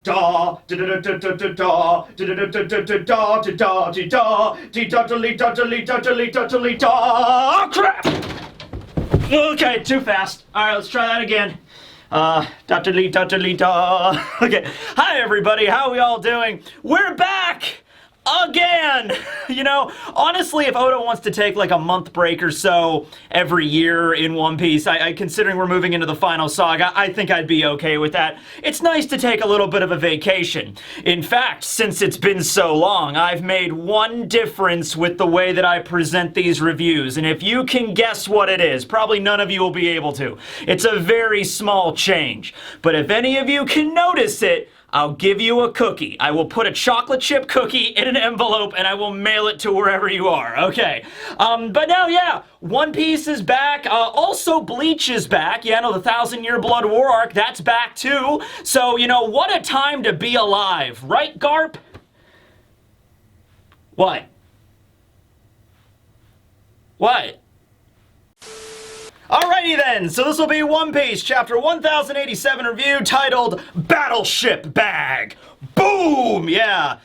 Da da da da da da da da da da da da da da da da. Crap! Okay, too fast. All right, let's try that again. Da da da da da. Okay, hi everybody. How are we all doing? We're back. Again! You know, honestly, if Oda wants to take like a month break or so every year in One Piece, considering we're moving into the final saga, I think I'd be okay with that. It's nice to take a little bit of a vacation. In fact, since it's been so long, I've made one difference with the way that I present these reviews, and if you can guess what it is, probably none of you will be able to. It's a very small change, but if any of you can notice it, I'll give you a cookie. I will put a chocolate chip cookie in an envelope and I will mail it to wherever you are. Okay. But now, yeah, One Piece is back. Also, Bleach is back. Yeah, no, the 1,000-Year Blood War arc, that's back too. So, you know, what a time to be alive. Right, Garp? What? What? Alrighty then, so this will be One Piece, chapter 1087 review, titled Battleship Bag. Boom! Yeah.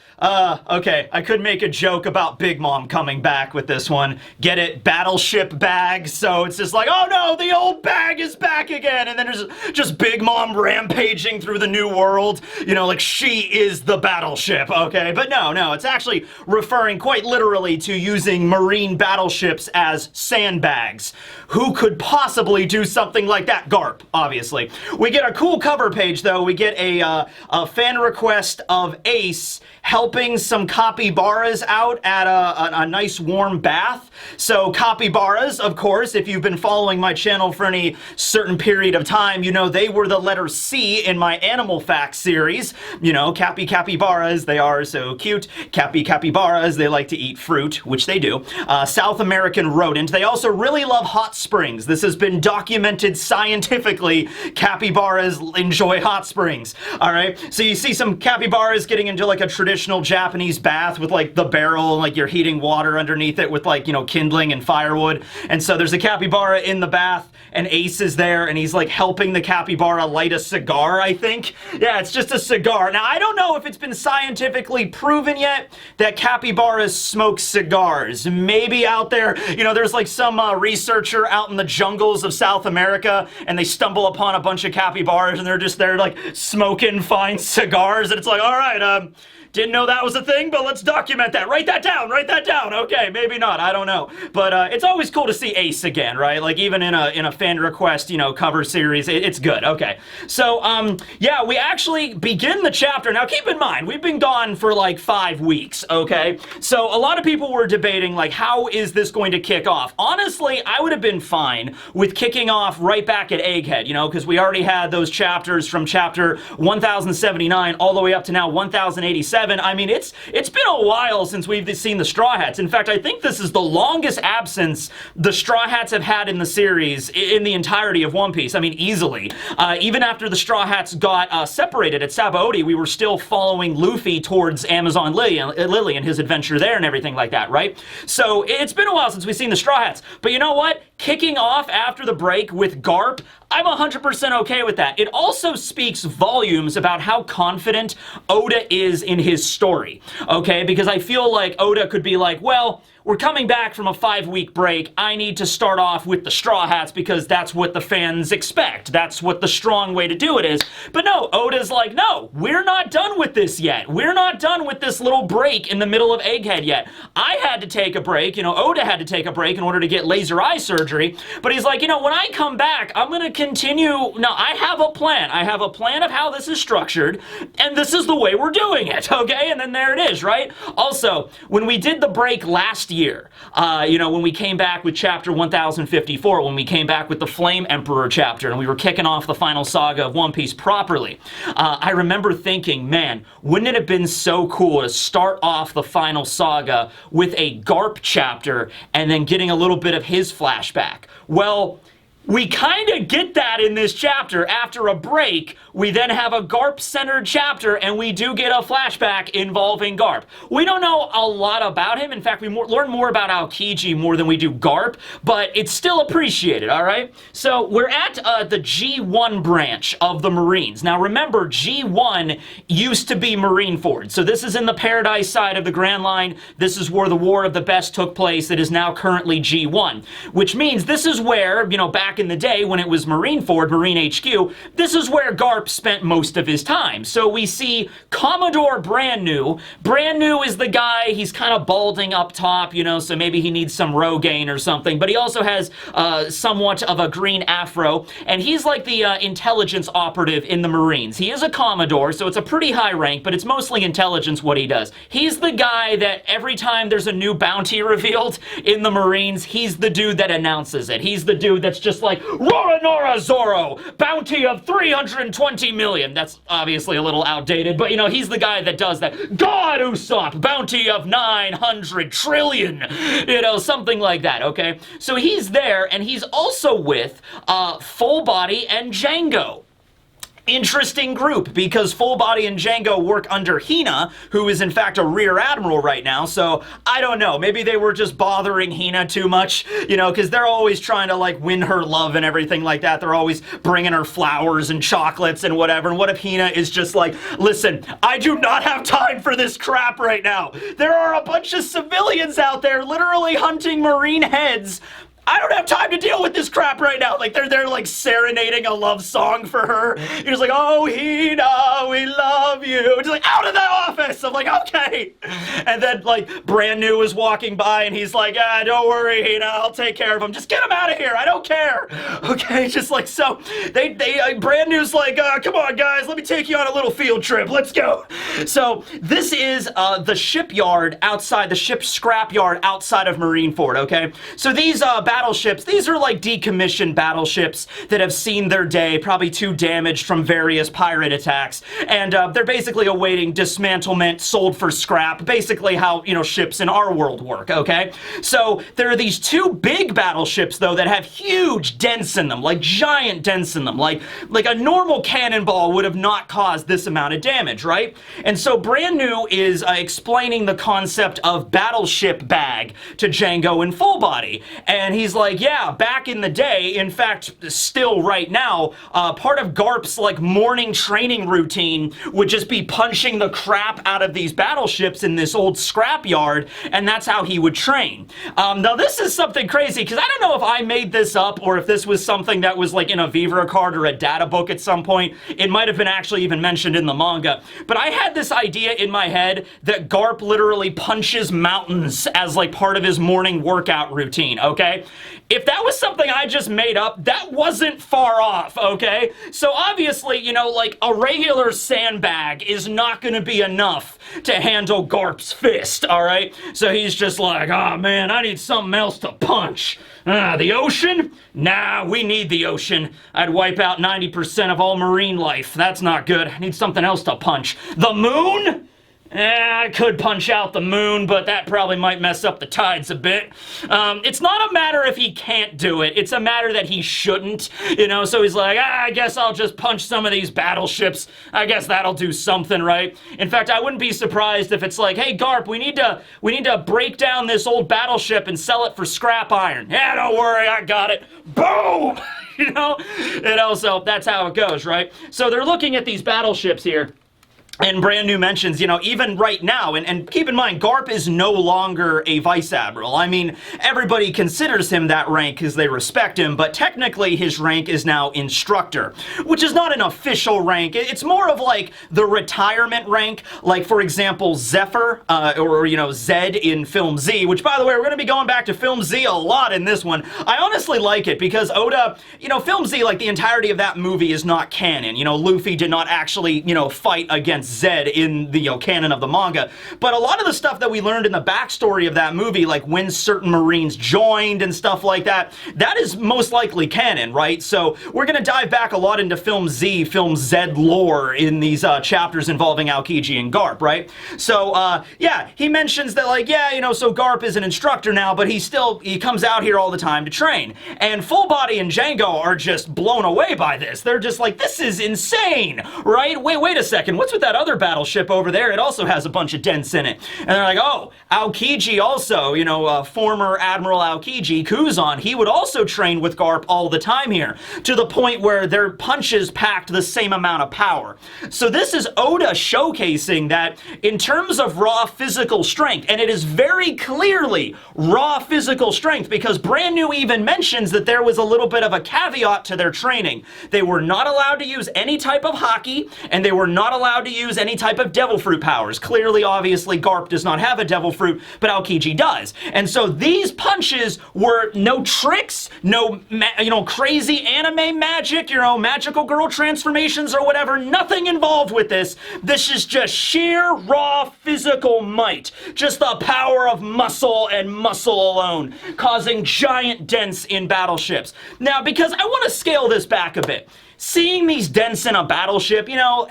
Okay, I could make a joke about Big Mom coming back with this one. Get it? Battleship Bag. So it's just like, oh no, the old bag is back again. And then there's just Big Mom rampaging through the new world. You know, like she is the battleship, okay? But no, it's actually referring quite literally to using marine battleships as sandbags. Who could possibly do something like that? Garp, obviously. We get a cool cover page, though. We get a fan request of Ace helping some capybaras out at a nice warm bath. So capybaras, of course, if you've been following my channel for any certain period of time, you know they were the letter C in my Animal Facts series. You know, capybaras, they are so cute. Capybaras, they like to eat fruit, which they do. South American rodent. They also really love hot springs. This has been documented scientifically. Capybaras enjoy hot springs. All right, so you see some capybaras getting into like a traditional Japanese bath with like the barrel and like you're heating water underneath it with like, you know, kindling and firewood. And so there's a capybara in the bath and Ace is there and he's like helping the capybara light a cigar, I think. Yeah, it's just a cigar. Now, I don't know if it's been scientifically proven yet that capybaras smoke cigars. Maybe out there, you know, there's like some researcher out in the jungles of South America and they stumble upon a bunch of capybaras and they're just there like smoking fine cigars and it's like, all right, didn't know that was a thing, but let's document that. Write that down. Okay, maybe not. I don't know. But it's always cool to see Ace again, right? Like even in a fan request, you know, cover series, it's good. Okay. So, yeah, we actually begin the chapter. Now, keep in mind, we've been gone for like 5 weeks, okay? So a lot of people were debating, like, how is this going to kick off? Honestly, I would have been fine with kicking off right back at Egghead, you know, because we already had those chapters from chapter 1079 all the way up to now 1087. I mean, it's been a while since we've seen the Straw Hats. In fact, I think this is the longest absence the Straw Hats have had in the series in the entirety of One Piece. I mean, easily. Even after the Straw Hats got separated at Sabaody, we were still following Luffy towards Amazon Lily and his adventure there and everything like that, right? So it's been a while since we've seen the Straw Hats. But you know what? Kicking off after the break with Garp, I'm 100% okay with that. It also speaks volumes about how confident Oda is in his story, okay? Because I feel like Oda could be like, well, we're coming back from a 5-week break. I need to start off with the Straw Hats because that's what the fans expect. That's what the strong way to do it is. But no, Oda's like, no, we're not done with this yet. We're not done with this little break in the middle of Egghead yet. I had to take a break. You know, Oda had to take a break in order to get laser eye surgery. But he's like, you know, when I come back, I'm going to continue. No, I have a plan. I have a plan of how this is structured, and this is the way we're doing it, okay? And then there it is, right? Also, when we did the break last year, you know, when we came back with chapter 1054, when we came back with the Flame Emperor chapter, and we were kicking off the final saga of One Piece properly, I remember thinking, man, wouldn't it have been so cool to start off the final saga with a Garp chapter and then getting a little bit of his flashback? Well, We kind of get that in this chapter. After a break, we then have a Garp-centered chapter, and we do get a flashback involving Garp. We don't know a lot about him. In fact, we learn more about Aokiji more than we do Garp, but it's still appreciated, all right? So we're at the G1 branch of the Marines. Now remember, G1 used to be Marineford. So this is in the Paradise side of the Grand Line. This is where the War of the Best took place. It is now currently G1, which means this is where, you know, back in the day when it was Marineford, Marine HQ, this is where Garp spent most of his time. So we see Commodore Brand New. Brand New is the guy, he's kind of balding up top, you know, so maybe he needs some Rogaine or something, but he also has somewhat of a green afro, and he's like the intelligence operative in the Marines. He is a Commodore, so it's a pretty high rank, but it's mostly intelligence what he does. He's the guy that every time there's a new bounty revealed in the Marines, he's the dude that announces it. He's the dude that's just like, Roranora Zoro, bounty of 320 million. That's obviously a little outdated, but you know, he's the guy that does that. God Usopp, bounty of 900 trillion. You know, something like that, okay? So he's there, and he's also with Full Body and Django. Interesting group, because Full Body and Django work under Hina, who is in fact a rear admiral right now, so I don't know, maybe they were just bothering Hina too much, you know, because they're always trying to like win her love and everything like that. They're always bringing her flowers and chocolates and whatever, and what if Hina is just like, listen, I do not have time for this crap right now. There are a bunch of civilians out there literally hunting Marine heads. I don't have time to deal with this crap right now. Like, they're like serenading a love song for her. You're just like, oh, Hina, we love you. Just like, out of the office. I'm like, okay. And then, like, Brand New is walking by, and he's like, ah, don't worry, Hina, I'll take care of him. Just get him out of here. I don't care. Okay, just like, so, Brand New's like, come on, guys, let me take you on a little field trip. Let's go. So, this is the shipyard outside, the ship scrapyard outside of Marineford, okay? So, these, battleships, these are like decommissioned battleships that have seen their day, probably too damaged from various pirate attacks, and they're basically awaiting dismantlement, sold for scrap, basically how, you know, ships in our world work, okay? So there are these two big battleships, though, that have huge dents in them, like giant dents in them, like a normal cannonball would have not caused this amount of damage, right? And so Brand New is explaining the concept of battleship bag to Django and Full Body, and he's like, yeah, back in the day, in fact, still right now, part of Garp's like morning training routine would just be punching the crap out of these battleships in this old scrapyard, and that's how he would train. Now this is something crazy, because I don't know if I made this up or if this was something that was like in a Vivre card or a data book at some point. It might have been actually even mentioned in the manga, but I had this idea in my head that Garp literally punches mountains as like part of his morning workout routine, okay? If that was something I just made up, that wasn't far off, okay? So obviously, you know, like a regular sandbag is not gonna be enough to handle Garp's fist, all right? So he's just like, oh man, I need something else to punch. The ocean? Nah, we need the ocean. I'd wipe out 90% of all marine life. That's not good. I need something else to punch. The moon? I could punch out the moon, but that probably might mess up the tides a bit. It's not a matter if he can't do it, it's a matter that he shouldn't, you know, so he's like, I guess I'll just punch some of these battleships. I guess that'll do something, right? In fact, I wouldn't be surprised if it's like, hey, Garp, we need to break down this old battleship and sell it for scrap iron. Yeah, don't worry, I got it. Boom! You know, so that's how it goes, right? So they're looking at these battleships here. And Brand New mentions, you know, even right now, and keep in mind, Garp is no longer a vice admiral. I mean, everybody considers him that rank because they respect him, but technically his rank is now instructor, which is not an official rank. It's more of like the retirement rank, like, for example, Zephyr, or, you know, Zed in Film Z, which, by the way, we're going to be going back to Film Z a lot in this one. I honestly like it because Oda, you know, Film Z, like, the entirety of that movie is not canon. You know, Luffy did not actually, you know, fight against against Zed in the canon of the manga. But a lot of the stuff that we learned in the backstory of that movie, like when certain Marines joined and stuff like that, that is most likely canon, right? So we're going to dive back a lot into Film Z, Film Zed lore in these chapters involving Aokiji and Garp, right? So, yeah, he mentions that, like, yeah, you know, so Garp is an instructor now, but he comes out here all the time to train. And Full Body and Django are just blown away by this. They're just like, this is insane, right? Wait a second, what's with that other battleship over there? It also has a bunch of dents in it. And they're like, oh, Aokiji also, you know, former Admiral Aokiji, Kuzan, he would also train with Garp all the time here, to the point where their punches packed the same amount of power. So this is Oda showcasing that in terms of raw physical strength, and it is very clearly raw physical strength, because Brand New even mentions that there was a little bit of a caveat to their training. They were not allowed to use any type of haki, and they were not allowed to use any type of devil fruit powers. Clearly, obviously, Garp does not have a devil fruit, but Aokiji does. And so these punches were no tricks, no, you know, crazy anime magic, you know, magical girl transformations or whatever, nothing involved with this. This is just sheer, raw, physical might. Just the power of muscle and muscle alone, causing giant dents in battleships. Now, because I want to scale this back a bit, seeing these dents in a battleship, you know,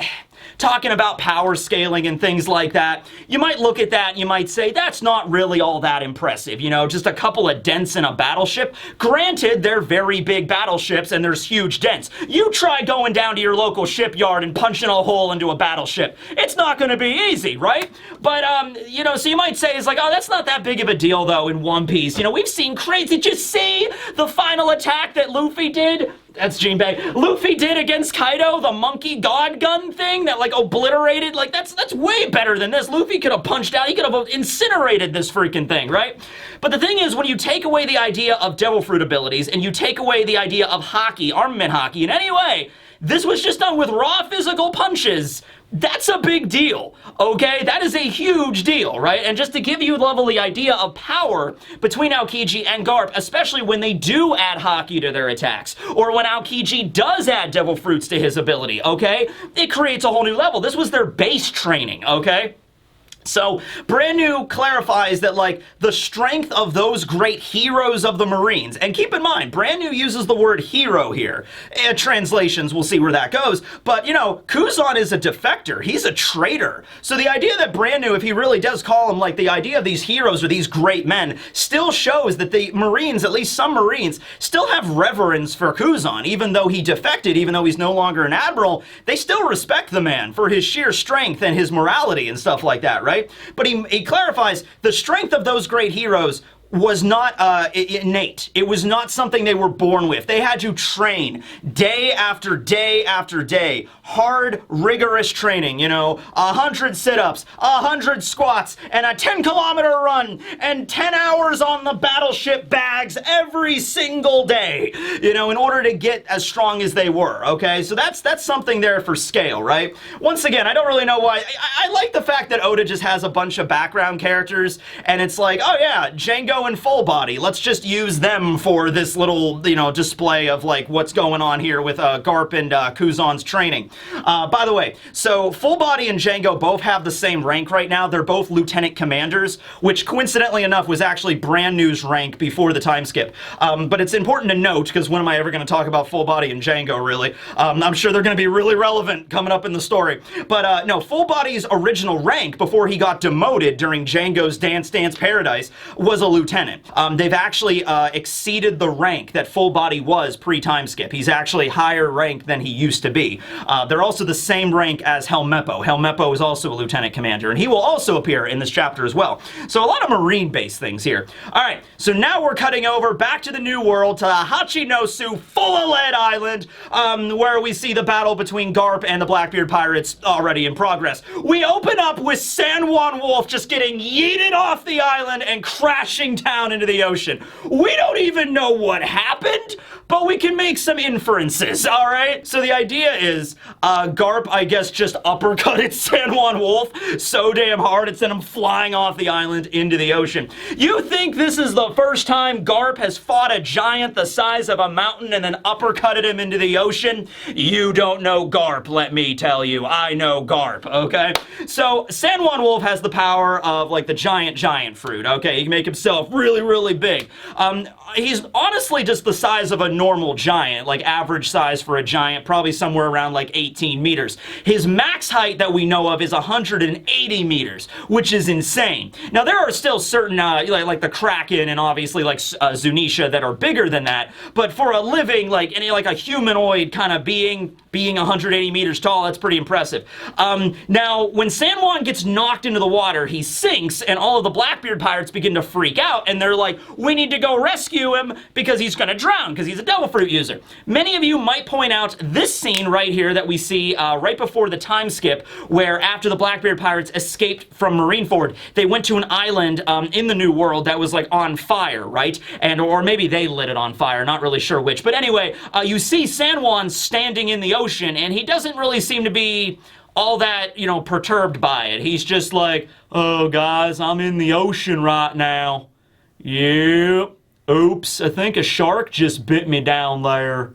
talking about power scaling and things like that, you might look at that and you might say, that's not really all that impressive, you know, just a couple of dents in a battleship. Granted, they're very big battleships and there's huge dents. You try going down to your local shipyard and punching a hole into a battleship. It's not going to be easy, right? But, you know, so you might say, it's like, oh, that's not that big of a deal, though, in One Piece. You know, we've seen crazy, just see the final attack that Luffy did? That's Jinbei. Luffy did against Kaido, the monkey god gun thing that, like, obliterated. Like, that's way better than this. Luffy could have punched out. He could have incinerated this freaking thing, right? But the thing is, when you take away the idea of devil fruit abilities and you take away the idea of haki, armament haki, in any way, this was just done with raw physical punches. That's a big deal, okay? That is a huge deal, right? And just to give you the idea of power between Aokiji and Garp, especially when they do add haki to their attacks, or when Aokiji does add devil fruits to his ability, okay? It creates a whole new level. This was their base training, okay? So, Brand New clarifies that, like, the strength of those great heroes of the Marines, and keep in mind, Brand New uses the word hero here. Translations, we'll see where that goes, but, you know, Kuzan is a defector. He's a traitor. So the idea that Brand New, if he really does call him, like, the idea of these heroes or these great men, still shows that the Marines, at least some Marines, still have reverence for Kuzan. Even though he defected, even though he's no longer an admiral, they still respect the man for his sheer strength and his morality and stuff like that, right? But he clarifies the strength of those great heroes was not innate. It was not something they were born with. They had to train day after day after day. Hard, rigorous training, you know, 100 sit-ups, 100 squats, and a 10-kilometer run, and 10 hours on the battleship bags every single day, you know, in order to get as strong as they were, okay? So that's something there for scale, right? Once again, I don't really know why. I like the fact that Oda just has a bunch of background characters, and it's like, oh yeah, Django and Full Body, let's just use them for this little, you know, display of, like, what's going on here with Garp and Kuzan's training. By the way, so Full Body and Django both have the same rank right now. They're both lieutenant commanders, which coincidentally enough was actually Brand New's rank before the time skip. But it's important to note, because when am I ever going to talk about Full Body and Django, really? I'm sure they're going to be really relevant coming up in the story. But no, Full Body's original rank before he got demoted during Django's Dance Dance Paradise was a lieutenant. They've actually exceeded the rank that Full Body was pre-time skip. He's actually higher rank than he used to be. They're also the same rank as Helmeppo. Helmeppo is also a lieutenant commander, and he will also appear in this chapter as well. So a lot of Marine-based things here. All right, so now we're cutting over back to the New World, to Hachinosu, full of lead island, where we see the battle between Garp and the Blackbeard pirates already in progress. We open up with San Juan Wolf just getting yeeted off the island and crashing down into the ocean. We don't even know what happened. but we can make some inferences, all right? So the idea is Garp, I guess, just uppercutted San Juan Wolf so damn hard it sent him flying off the island into the ocean. You think this is the first time Garp has fought a giant the size of a mountain and then uppercutted him into the ocean? You don't know Garp, let me tell you. I know Garp, okay? So San Juan Wolf has the power of like the giant fruit, okay? He can make himself really, really big. He's honestly just the size of a normal giant, like average size for a giant, probably somewhere around like 18 meters. His max height that we know of is 180 meters, which is insane. Now, there are still certain, like the Kraken and obviously like Zunisha that are bigger than that, but for a living, like a humanoid kind of being 180 meters tall, that's pretty impressive. Now, when San Juan gets knocked into the water, he sinks, and all of the Blackbeard pirates begin to freak out, and they're like, we need to go rescue him because he's gonna drown, because he's a devil fruit user. Many of you might point out this scene right here that we see right before the time skip, where after the Blackbeard pirates escaped from Marineford, they went to an island in the New World that was like on fire, right? Or maybe they lit it on fire, not really sure which. But anyway, you see San Juan standing in the ocean, and he doesn't really seem to be all that, perturbed by it. He's just like, oh, guys, I'm in the ocean right now. Yep. Oops, I think a shark just bit me down there.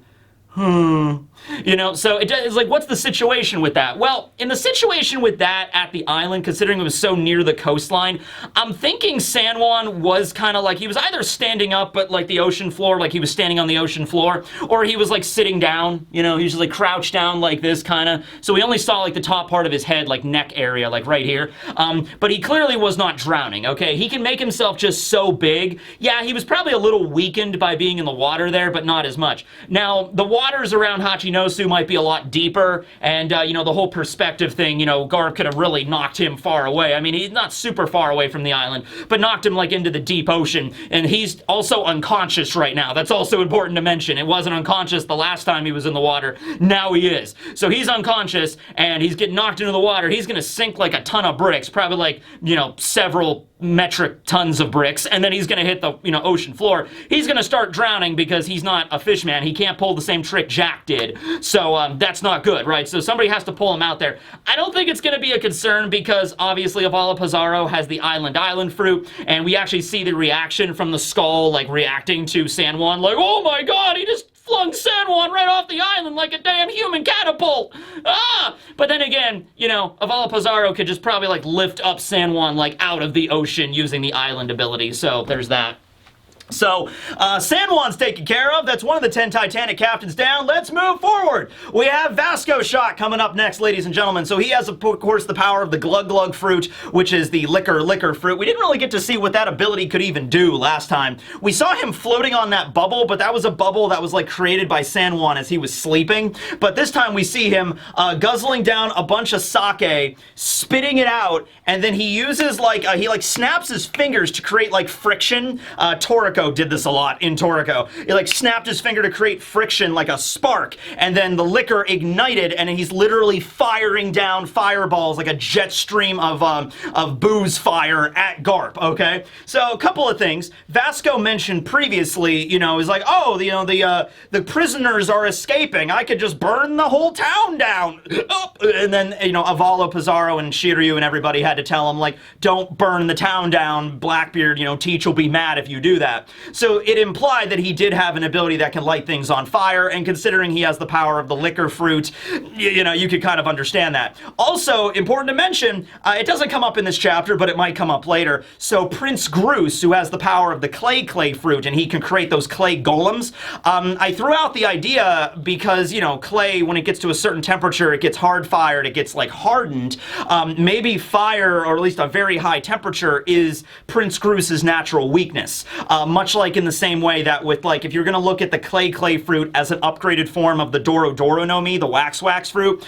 So it's like, what's the situation with that? Well, in the situation with that at the island, considering it was so near the coastline, I'm thinking San Juan was kind of like, he was either standing up but like the ocean floor, like he was standing on the ocean floor, or he was like sitting down, he was just like crouched down like this kind of, so we only saw like the top part of his head, like neck area, like right here, but he clearly was not drowning, okay? He can make himself just so big. Yeah, he was probably a little weakened by being in the water there, but not as much. Now, the waters around Hachinosu might be a lot deeper, and the whole perspective thing, Garp could have really knocked him far away. I mean, he's not super far away from the island, but knocked him like into the deep ocean, and he's also unconscious right now. That's also important to mention. It wasn't unconscious the last time he was in the water. Now he is. So he's unconscious, and he's getting knocked into the water. He's gonna sink like a ton of bricks, probably like, several metric tons of bricks, and then he's gonna hit the ocean floor. He's gonna start drowning because he's not a fish man. He can't pull the same trick Jack did. So that's not good, right? So somebody has to pull him out there. I don't think it's gonna be a concern because obviously Avala Pizarro has the island fruit, and we actually see the reaction from the skull, like reacting to San Juan, like, oh my god, he just flung San Juan right off the island like a damn human catapult. But then again, Avala Pizarro could just probably like lift up San Juan like out of the ocean using the island ability. So there's that. So, San Juan's taken care of. That's one of the 10 Titanic captains down. Let's move forward. We have Vasco Shot coming up next, ladies and gentlemen. So he has, of course, the power of the Glug Glug fruit, which is the liquor fruit. We didn't really get to see what that ability could even do last time. We saw him floating on that bubble, but that was a bubble that was, like, created by San Juan as he was sleeping. But this time we see him guzzling down a bunch of sake, spitting it out, and then he uses, like, he, like, snaps his fingers to create, like, friction. Toriko did this a lot in Toriko. He like snapped his finger to create friction like a spark, and then the liquor ignited, and he's literally firing down fireballs like a jet stream of booze fire at Garp, okay? So a couple of things. Vasco mentioned previously, is like, oh, the prisoners are escaping. I could just burn the whole town down. And then, Avala Pizarro and Shiryu and everybody had to tell him, like, don't burn the town down. Blackbeard, Teach will be mad if you do that. So it implied that he did have an ability that can light things on fire, and considering he has the power of the liquor fruit, you could kind of understand that. Also, important to mention, it doesn't come up in this chapter, but it might come up later. So Prince Groose, who has the power of the clay fruit, and he can create those clay golems. I threw out the idea because, clay, when it gets to a certain temperature, it gets hard fired, it gets like hardened. Maybe fire, or at least a very high temperature, is Prince Groose's natural weakness. Much like in the same way that with, like, if you're going to look at the clay fruit as an upgraded form of the Doro Doro no Mi, the wax fruit,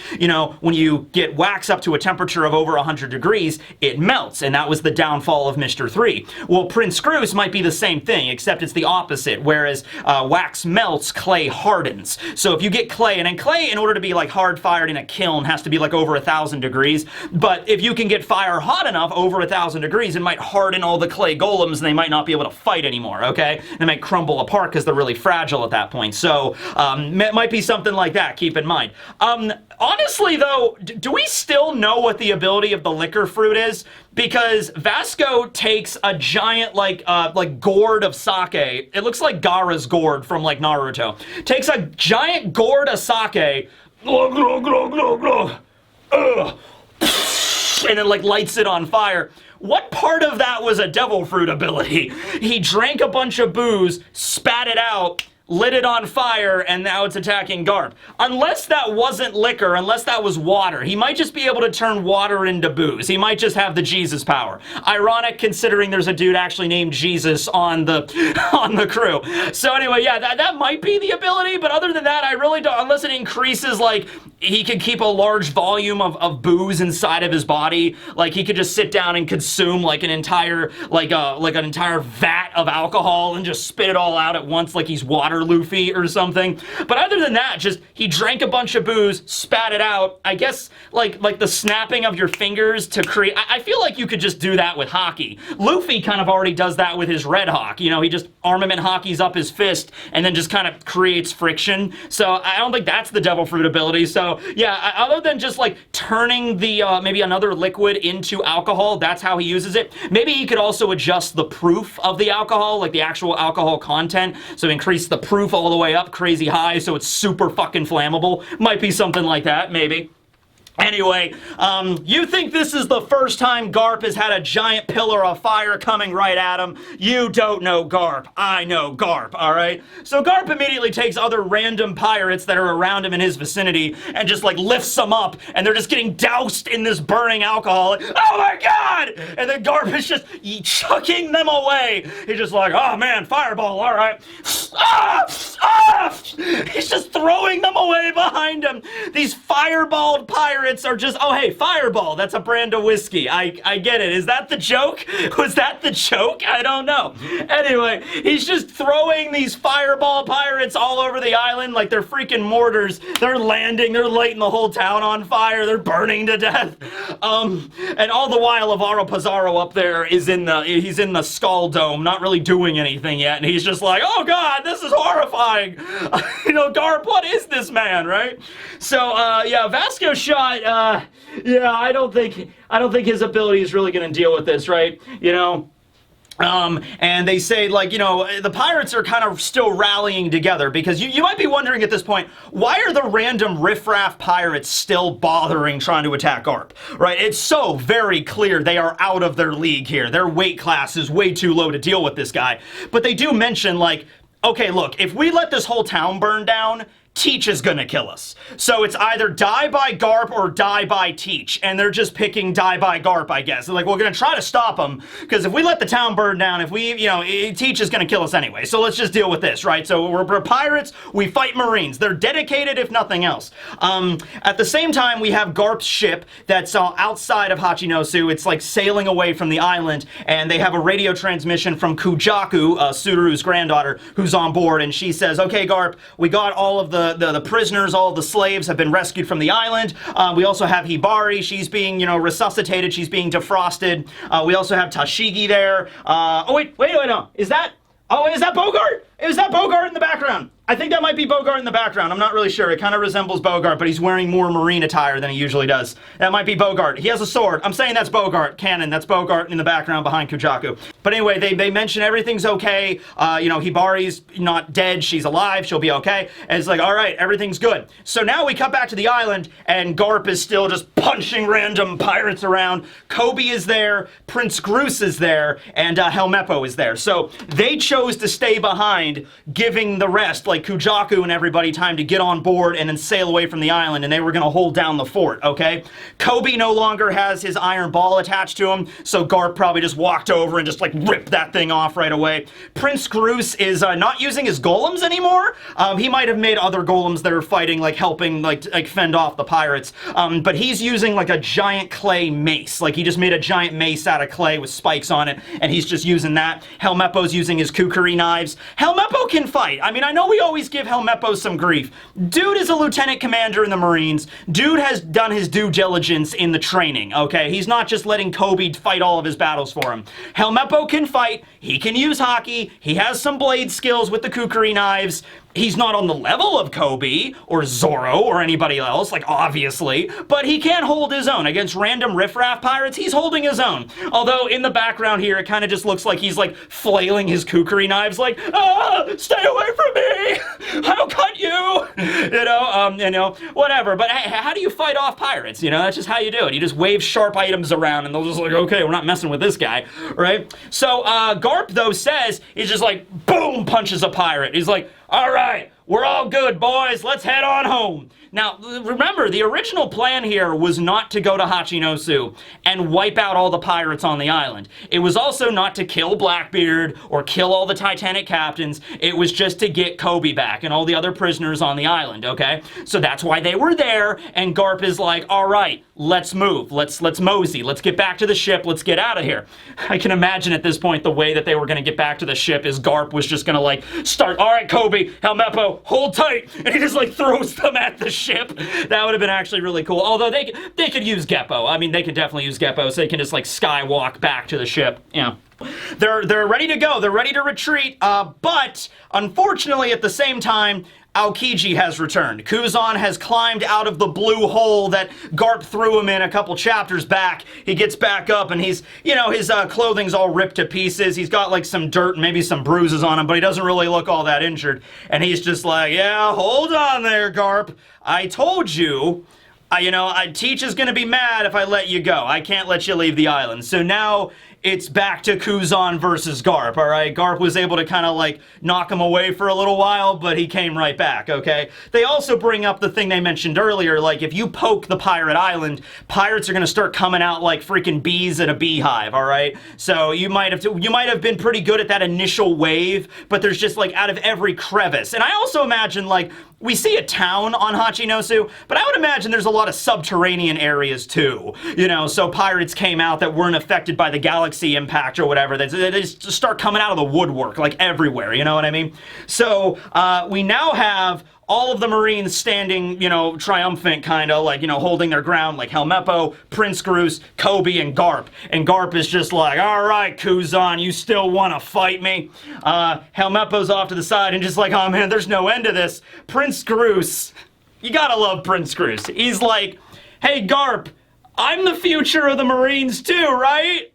when you get wax up to a temperature of over 100 degrees, it melts, and that was the downfall of Mr. 3. Well, Prince Groose might be the same thing, except it's the opposite, whereas wax melts, clay hardens. So if you get clay, and then clay, in order to be, like, hard-fired in a kiln, has to be, like, over 1,000 degrees, but if you can get fire hot enough, over 1,000 degrees, it might harden all the clay golems, and they might not be able to fight anymore. are, okay? They might crumble apart because they're really fragile at that point. So, it might be something like that, keep in mind. Honestly, though, do we still know what the ability of the liquor fruit is? Because Vasco takes a giant, like gourd of sake. It looks like Gaara's gourd from, like, Naruto. Takes a giant gourd of sake, glug, glug, glug, glug, glug, and then, like, lights it on fire. What part of that was a devil fruit ability? He drank a bunch of booze, spat it out, lit it on fire, and now it's attacking Garp. Unless that wasn't liquor, unless that was water, he might just be able to turn water into booze. He might just have the Jesus power. Ironic, considering there's a dude actually named Jesus on the crew. So anyway, yeah, that might be the ability, but other than that, I really don't, unless it increases, like, he could keep a large volume of booze inside of his body. Like, he could just sit down and consume, like, an entire, an entire vat of alcohol and just spit it all out at once like he's Water Luffy or something. But other than that, just, he drank a bunch of booze, spat it out. I guess, like the snapping of your fingers to create... I feel like you could just do that with hockey. Luffy kind of already does that with his Red Hawk. You know, he just armament hockeys up his fist and then just kind of creates friction. So I don't think that's the devil fruit ability. So yeah, other than just like turning the maybe another liquid into alcohol, that's how he uses it. Maybe he could also adjust the proof of the alcohol, like the actual alcohol content, so increase the proof all the way up crazy high so it's super fucking flammable. Might be something like that, maybe. Anyway, you think this is the first time Garp has had a giant pillar of fire coming right at him? You don't know Garp. I know Garp, alright? So Garp immediately takes other random pirates that are around him in his vicinity and just, like, lifts them up, and they're just getting doused in this burning alcohol. Oh my god! And then Garp is just chucking them away. He's just like, oh man, fireball, alright. Ah! Ah! He's just throwing them away behind him. These fireballed pirates are just, oh hey, Fireball, that's a brand of whiskey. I get it. Is that the joke? Was that the joke? I don't know. Anyway, he's just throwing these fireball pirates all over the island like they're freaking mortars. They're landing, they're lighting the whole town on fire, they're burning to death. And all the while, Alvaro Pizarro up there is he's in the Skull Dome, not really doing anything yet, and he's just like, oh god, this is horrifying. You know, Garp, what is this man, right? So, yeah, Vasco shot, yeah, I don't think his ability is really gonna deal with this, right? You know? And they say, like, you know, the pirates are kind of still rallying together because you might be wondering at this point, why are the random riffraff pirates still bothering trying to attack Garp, right? It's so very clear they are out of their league here. Their weight class is way too low to deal with this guy. But they do mention, like, okay, look, if we let this whole town burn down, Teach is gonna kill us. So it's either die by Garp or die by Teach, and they're just picking die by Garp, I guess. They're like, we're gonna try to stop them, because if we let the town burn down, if we, you know, Teach is gonna kill us anyway, so let's just deal with this, right? So we're pirates, we fight Marines. They're dedicated, if nothing else. At the same time, we have Garp's ship that's outside of Hachinosu. It's like sailing away from the island, and they have a radio transmission from Kujaku, Sudoru's granddaughter, who's on board, and she says, okay, Garp, we got all of the prisoners, all of the slaves have been rescued from the island. We also have Hibari. She's being, you know, resuscitated. She's being defrosted. We also have Tashigi there. Oh, wait, no. Is that Bogart? Is that Bogart in the background? I think that might be Bogart in the background. I'm not really sure. It kind of resembles Bogart, but he's wearing more marine attire than he usually does. That might be Bogart. He has a sword. I'm saying that's Bogart. Canon. That's Bogart in the background behind Kujaku. But anyway, they mention everything's okay. You know, Hibari's not dead. She's alive. She'll be okay. And it's like, all right, everything's good. So now we cut back to the island, and Garp is still just punching random pirates around. Kobe is there. Prince Groose is there. And Helmeppo is there. So they chose to stay behind, giving the rest, like Kujaku and everybody, time to get on board and then sail away from the island, and they were going to hold down the fort, okay? Kobe no longer has his iron ball attached to him, so Garp probably just walked over and just, like, ripped that thing off right away. Prince Groose is not using his golems anymore. He might have made other golems that are fighting, like, helping, like fend off the pirates, but he's using, like, a giant clay mace. Like, he just made a giant mace out of clay with spikes on it, and he's just using that. Helmeppo's using his kukuri knives. Helmeppo Helmeppo can fight. I mean, I know we always give Helmeppo some grief. Dude is a lieutenant commander in the Marines. Dude has done his due diligence in the training, okay? He's not just letting Kobe fight all of his battles for him. Helmeppo can fight. He can use hockey. He has some blade skills with the kukri knives. He's not on the level of Kobe or Zoro or anybody else, like, obviously, but he can hold his own. Against random riffraff pirates, he's holding his own. Although, in the background here, it kind of just looks like he's, like, flailing his kukri knives, like, ah, stay away from me! I'll cut you! You know, whatever. But hey, how do you fight off pirates? You know, that's just how you do it. You just wave sharp items around, and they'll just like, okay, we're not messing with this guy, right? So, Garp, though, says, he's just like, boom, punches a pirate. He's like, all right, we're all good, boys. Let's head on home. Now, remember, the original plan here was not to go to Hachinosu and wipe out all the pirates on the island. It was also not to kill Blackbeard or kill all the Titanic captains. It was just to get Kobe back and all the other prisoners on the island, okay? So that's why they were there, and Garp is like, all right, let's move. Let's mosey. Let's get back to the ship. Let's get out of here. I can imagine at this point the way that they were going to get back to the ship is Garp was just going to, like, start, all right, Kobe, Helmeppo, hold tight, and he just, like, throws them at the ship. That would have been actually really cool. Although they could use Geppo. I mean, they could definitely use Geppo, so they can just, like, skywalk back to the ship. Yeah. They're ready to go. They're ready to retreat, but unfortunately at the same time, Aokiji has returned. Kuzan has climbed out of the blue hole that Garp threw him in a couple chapters back. He gets back up and he's, you know, his clothing's all ripped to pieces. He's got like some dirt and maybe some bruises on him, but he doesn't really look all that injured. And he's just like, yeah, hold on there, Garp. I told you. Teach is gonna be mad if I let you go. I can't let you leave the island. So now it's back to Kuzan versus Garp, all right? Garp was able to kind of like knock him away for a little while, but he came right back, okay? They also bring up the thing they mentioned earlier, like if you poke the pirate island, pirates are gonna start coming out like freaking bees at a beehive, all right? So you might have been pretty good at that initial wave, but there's just like out of every crevice. And I also imagine like we see a town on Hachinosu, but I would imagine there's a lot of subterranean areas too. You know, so pirates came out that weren't affected by the galaxy impact or whatever. They just start coming out of the woodwork, like everywhere, you know what I mean? So we now have all of the Marines standing, you know, triumphant, kind of, like, you know, holding their ground, like Helmeppo, Prince Groose, Kobe, and Garp. And Garp is just like, all right, Kuzan, you still want to fight me? Helmeppo's off to the side and just like, oh man, there's no end to this. Prince Groose, you gotta love Prince Groose. He's like, hey, Garp, I'm the future of the Marines too, right?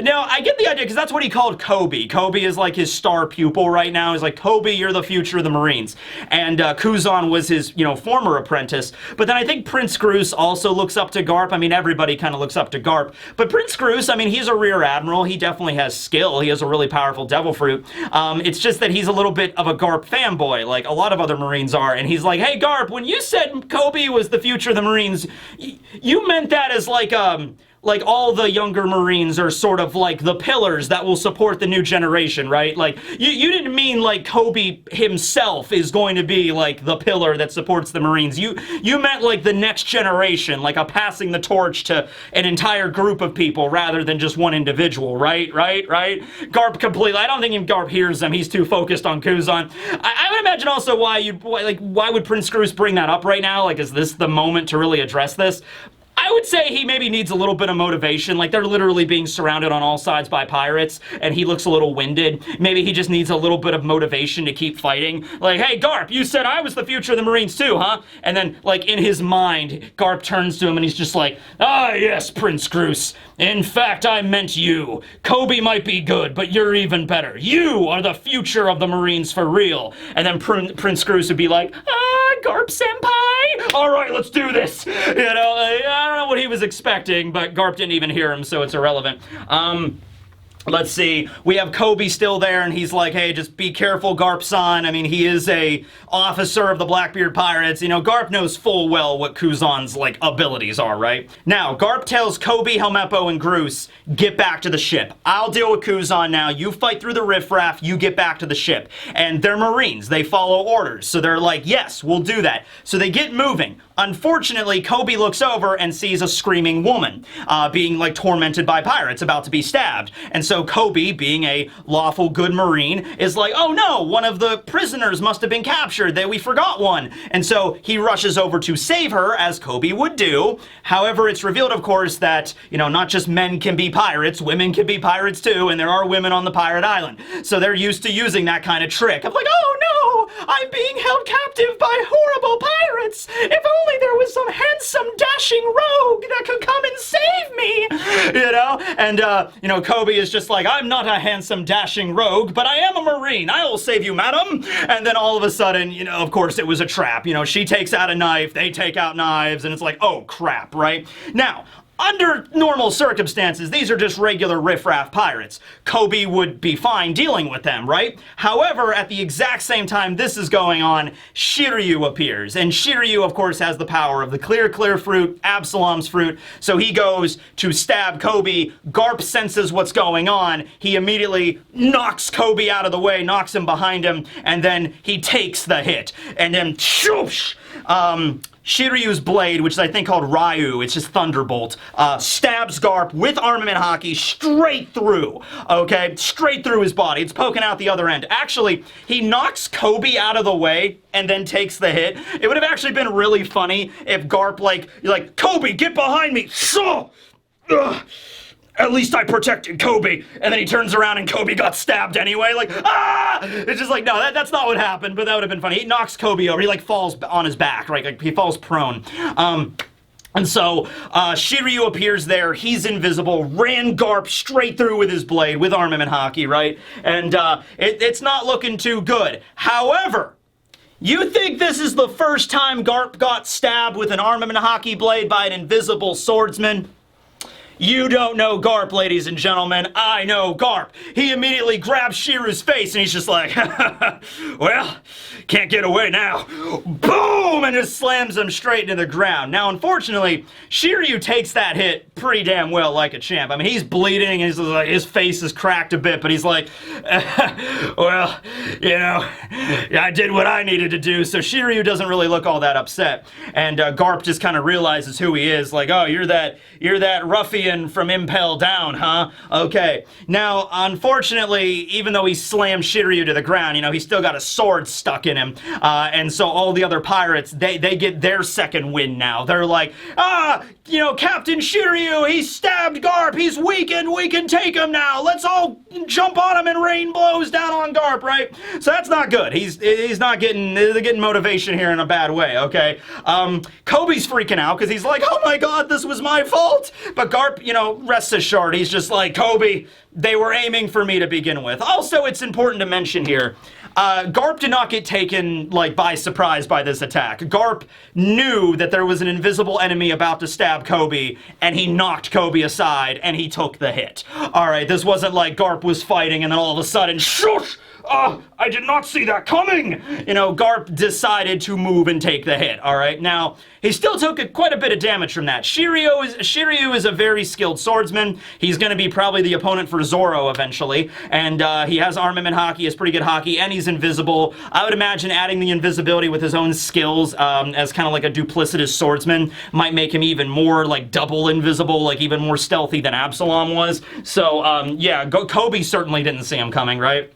No, I get the idea, because that's what he called Kobe. Kobe is like his star pupil right now. He's like, Kobe, you're the future of the Marines. And Kuzan was his, you know, former apprentice. But then I think Prince Groose also looks up to Garp. I mean, everybody kind of looks up to Garp. But Prince Groose, I mean, he's a rear admiral. He definitely has skill. He has a really powerful devil fruit. It's just that he's a little bit of a Garp fanboy, like a lot of other Marines are. And he's like, hey, Garp, when you said Kobe was the future of the Marines, you meant that as like all the younger Marines are sort of like the pillars that will support the new generation, right? Like, you didn't mean like Kobe himself is going to be like the pillar that supports the Marines. You meant like the next generation, like a passing the torch to an entire group of people rather than just one individual, right? Garp completely, I don't think even Garp hears them. He's too focused on Kuzan. I would imagine also why would Prince Groose bring that up right now? Like, is this the moment to really address this? I would say he maybe needs a little bit of motivation. Like, they're literally being surrounded on all sides by pirates, and he looks a little winded. Maybe he just needs a little bit of motivation to keep fighting. Like, hey, Garp, you said I was the future of the Marines too, huh? And then, like, in his mind, Garp turns to him and he's just like, ah, yes, Prince Groose. In fact, I meant you. Kobe might be good, but you're even better. You are the future of the Marines for real. And then Prince Groose would be like, Garp senpai, all right, let's do this. You know, I don't know what he was expecting, but Garp didn't even hear him, so it's irrelevant. Let's see, we have Kobe still there, and he's like, hey, just be careful, Garp-san. I mean, he is a officer of the Blackbeard Pirates. You know, Garp knows full well what Kuzan's, like, abilities are, right? Now, Garp tells Kobe, Helmeppo, and Groose, get back to the ship. I'll deal with Kuzan now. You fight through the riffraff, you get back to the ship. And they're Marines. They follow orders. So they're like, yes, we'll do that. So they get moving. Unfortunately, Kobe looks over and sees a screaming woman being, like, tormented by pirates, about to be stabbed. And so so Kobe, being a lawful good Marine, is like, oh no, one of the prisoners must have been captured, that we forgot one. And so he rushes over to save her, as Kobe would do. However, it's revealed, of course, that, you know, not just men can be pirates, women can be pirates too, and there are women on the pirate island. So they're used to using that kind of trick of like, oh no, I'm being held captive by horrible pirates. If only there was some handsome, dashing rogue that could come and save me, you know? And, you know, Kobe is just like, I'm not a handsome, dashing rogue, but I am a Marine. I will save you, madam. And then all of a sudden, you know, of course, it was a trap. You know, she takes out a knife, they take out knives, and it's like, oh, crap, right? Now, under normal circumstances, these are just regular riffraff pirates. Kobe would be fine dealing with them, right? However, at the exact same time this is going on, Shiryu appears. And Shiryu, of course, has the power of the clear fruit, Absalom's fruit. So he goes to stab Kobe. Garp senses what's going on. He immediately knocks Kobe out of the way, knocks him behind him, and then he takes the hit. And then, shoosh! Shiryu's blade, which is I think called Ryu, it's just Thunderbolt, stabs Garp with armament hockey straight through, okay? Straight through his body. It's poking out the other end. Actually, he knocks Kobe out of the way and then takes the hit. It would have actually been really funny if Garp, like, Kobe, get behind me! So, at least I protected Kobe. And then he turns around and Kobe got stabbed anyway. Like, ah! It's just like, no, that's not what happened, but that would have been funny. He knocks Kobe over. He, like, falls on his back, right? Like, he falls prone. And so, Shiryu appears there. He's invisible. Ran Garp straight through with his blade, with armament hockey, right? And it's not looking too good. However, you think this is the first time Garp got stabbed with an armament hockey blade by an invisible swordsman? You don't know Garp, ladies and gentlemen. I know Garp. He immediately grabs Shiryu's face and he's just like, well, can't get away now. Boom! And just slams him straight into the ground. Now, unfortunately, Shiryu takes that hit pretty damn well like a champ. I mean, he's bleeding and his face is cracked a bit, but he's like, well, you know, I did what I needed to do. So Shiryu doesn't really look all that upset. And Garp just kind of realizes who he is. Like, oh, you're that ruffian from Impel Down, huh? Okay. Now, unfortunately, even though he slammed Shiryu to the ground, you know, he's still got a sword stuck in him. And so all the other pirates, they get their second win now. They're like, you know, Captain Shiryu, he stabbed Garp. He's weakened. We can take him now. Let's all jump on him and rain blows down on Garp, right? So that's not good. He's not getting, they're getting motivation here in a bad way, okay? Kobe's freaking out because he's like, oh my god, this was my fault. But Garp, you know, rests assured. He's just like, Kobe, they were aiming for me to begin with. Also, it's important to mention here, Garp did not get taken, like, by surprise by this attack. Garp knew that there was an invisible enemy about to stab Kobe, and he knocked Kobe aside, and he took the hit. Alright, this wasn't like Garp was fighting, and then all of a sudden, shush! I did not see that coming! You know, Garp decided to move and take the hit, alright? Now, he still took quite a bit of damage from that. Shiryu is a very skilled swordsman. He's gonna be probably the opponent for Zoro eventually, and he has armament hockey, has pretty good hockey, and he's invisible. I would imagine adding the invisibility with his own skills as kind of like a duplicitous swordsman might make him even more, like, double invisible, like even more stealthy than Absalom was. So, yeah, Kobe certainly didn't see him coming, right?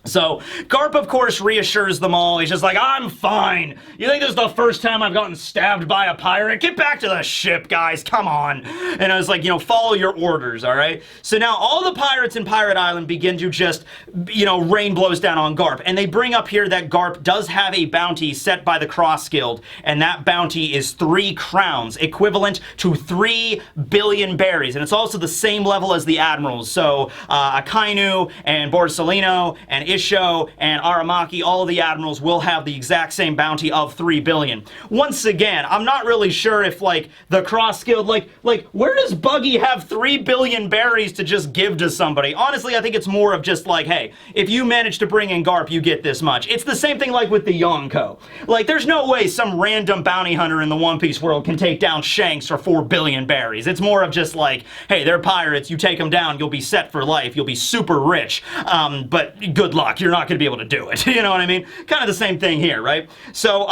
So, Garp, of course, reassures them all. He's just like, I'm fine. You think this is the first time I've gotten stabbed by a pirate? Get back to the ship, guys. Come on. And I was like, you know, follow your orders, all right? So now all the pirates in Pirate Island begin to just, you know, rain blows down on Garp. And they bring up here that Garp does have a bounty set by the Cross Guild. And that bounty is 3 crowns, equivalent to 3 billion berries. And it's also the same level as the admirals. So, Akainu and Borsalino and Isho and Aramaki, all of the admirals will have the exact same bounty of 3 billion. Once again, I'm not really sure if, like, the Cross Guild, like, where does Buggy have 3 billion berries to just give to somebody? Honestly, I think it's more of just like, hey, if you manage to bring in Garp, you get this much. It's the same thing like with the Yonko. Like, there's no way some random bounty hunter in the One Piece world can take down Shanks for 4 billion berries. It's more of just like, hey, they're pirates, you take them down, you'll be set for life, you'll be super rich, but good luck. luck, you're not going to be able to do it. You know what I mean? Kind of the same thing here, right? So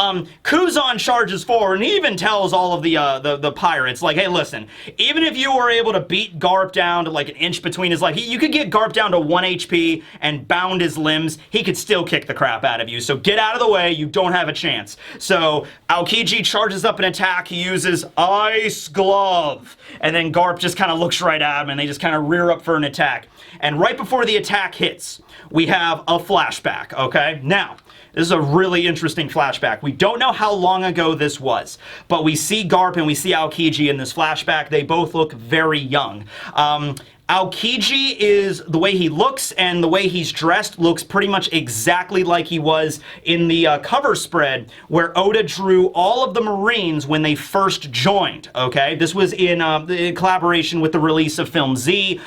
Kuzan charges forward, and he even tells all of the pirates, like, hey, listen, even if you were able to beat Garp down to like an inch between his legs, you could get Garp down to 1 HP and bound his limbs, he could still kick the crap out of you. So get out of the way, you don't have a chance. So Aokiji charges up an attack, he uses Ice Glove, and then Garp just kind of looks right at him, and they just kind of rear up for an attack. And right before the attack hits, we have a flashback, okay? Now, this is a really interesting flashback. We don't know how long ago this was, but we see Garp and we see Aokiji in this flashback. They both look very young. Aokiji is, the way he looks and the way he's dressed looks pretty much exactly like he was in the cover spread where Oda drew all of the Marines when they first joined, okay? This was in collaboration with the release of Film Z,